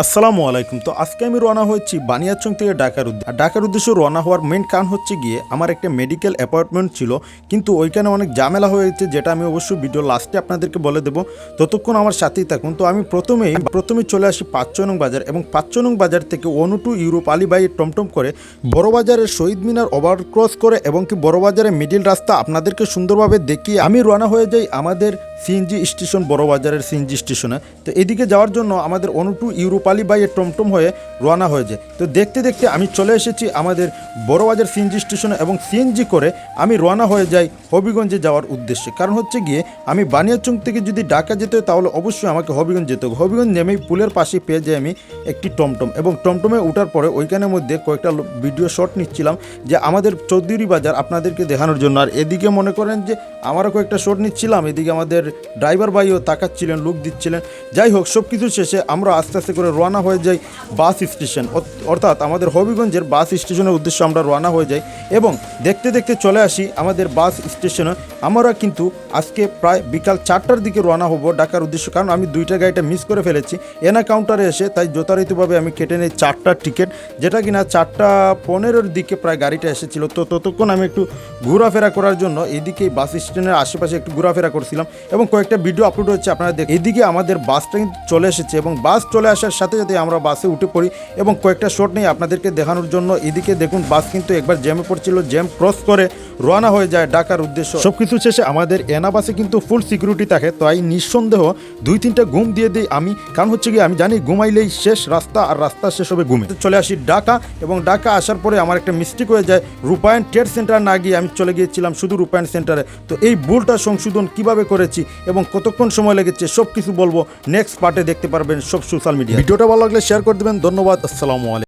আসসালামু আলাইকুম। তো আজকে আমি রওনা হয়েছি বানিয়াচং থেকে ঢাকার উদ্দেশ্যে রওনা হওয়ার মেন কারণ হচ্ছে গিয়ে আমার একটা মেডিকেল অ্যাপয়েন্টমেন্ট ছিল, কিন্তু ওইখানে অনেক ঝামেলা হয়েছে, যেটা আমি অবশ্যই ভিডিও লাস্টে আপনাদেরকে বলে দেবো। ততক্ষণ আমার সাথেই থাকুন। তো আমি প্রথমেই চলে আসি ৫ নং বাজার, এবং ৫ নং বাজার থেকে 102 ইউরোপ আলীবাইয়ের টমটম করে বড় বাজারের শহীদ মিনার ওভারক্রস করে এবং কি বড় বাজারের মিডিল রাস্তা আপনাদেরকে সুন্দরভাবে দেখিয়ে আমি রওনা হয়ে যাই আমাদের সিএনজি স্টেশন, বড় বাজারের সিএনজি স্টেশনে। তো এদিকে যাওয়ার জন্য আমাদের 102 ইউরোপ আলীবাইয়ের টমটম হয়ে রওনা হয়ে যায়। তো দেখতে দেখতে আমি চলে এসেছি আমাদের বড় বাজার সিএনজি স্টেশনে, এবং সিএনজি করে আমি রওনা হয়ে যাই হবিগঞ্জে যাওয়ার উদ্দেশ্যে। কারণ হচ্ছে গিয়ে আমি বানিয়াচং থেকে যদি ঢাকা যেতে হয় তাহলে অবশ্যই আমাকে হবিগঞ্জ যেতে হবে। হবিগঞ্জ নেমেই পুলের পাশে পেয়ে যাই আমি একটি টমটম, এবং টমটমে ওঠার পরে ওইখানের মধ্যে কয়েকটা ভিডিও শট নিচ্ছিলাম যে আমাদের চৌধুরী বাজার আপনাদেরকে দেখানোর জন্য। আর এদিকে মনে করেন যে আমারও কয়েকটা শট নিচ্ছিলাম, এদিকে আমাদের ড্রাইভার ভাইও তাকাচ্ছিলেন, লুক দিচ্ছিলেন। যাই হোক, সব কিছু শেষে আমরা আস্তে আস্তে করে রওনা হয়ে যাই বাস স্টেশন, অর্থাৎ আমাদের হবিগঞ্জের বাস স্টেশনের উদ্দেশ্যে আমরা রওনা হয়ে যাই। এবং দেখতে দেখতে চলে আসি আমাদের বাস স্টেশনে। আমরা কিন্তু আজকে প্রায় বিকাল 4টার দিকে রওনা হব ঢাকার উদ্দেশ্যে, কারণ আমি 2টা গাড়িটা মিস করে ফেলেছি এনা কাউন্টারে এসে। তাই যথারীতিভাবে আমি কেটে নেই 4টার টিকিট, যেটা কিনা 4:15-এর দিকে প্রায় গাড়িটা এসেছিল। তো ততক্ষণ আমি একটু ঘোরাফেরা করার জন্য এদিকে বাস স্ট্যান্ডের আশেপাশে একটু ঘোরাফেরা করছিলাম, এবং কয়েকটা ভিডিও আপলোড হচ্ছে আপনারা দেখুন। এদিকে আমাদের বাসটা কিন্তু চলে এসেছে, এবং বাস চলে আসার সাথে সাথে আমরা বাসে উঠে পড়ি এবং কয়েকটা শট নেই আপনাদেরকে দেখানোর জন্য। এদিকে দেখুন, বাস কিন্তু একবার জ্যামে পড়ছিল, জ্যাম ক্রস করে রওনা হয়ে যায় ঢাকার উদ্দেশ্য। সবকিছু শেষে আমাদের এনা বাসে কিন্তু ফুল সিকিউরিটি থাকে, তাই নিঃসন্দেহ 2-3টা ঘুম দিয়ে দিই আমি। কারণ হচ্ছে কি আমি জানি ঘুমাইলেই শেষ রাস্তা, আর রাস্তা শেষ হবে ঘুমে। চলে আসি ঢাকা, এবং ঢাকা আসার পরে আমার একটা মিস্টেক হয়ে যায়, রূপায়ণ ট্রেড সেন্টার না গিয়ে আমি চলে গিয়েছিলাম শুধু রূপায়ণ সেন্টারে। তো এই ভুলটা সংশোধন কিভাবে করেছি এবং কতক্ষণ সময় লেগেছে সব কিছু বলবো নেক্সট পার্টে, দেখতে পারবেন সব সোশ্যাল মিডিয়া। ভিডিওটা ভালো লাগলে শেয়ার করে দেবেন। ধন্যবাদ। আসসালামু আলাইকুম।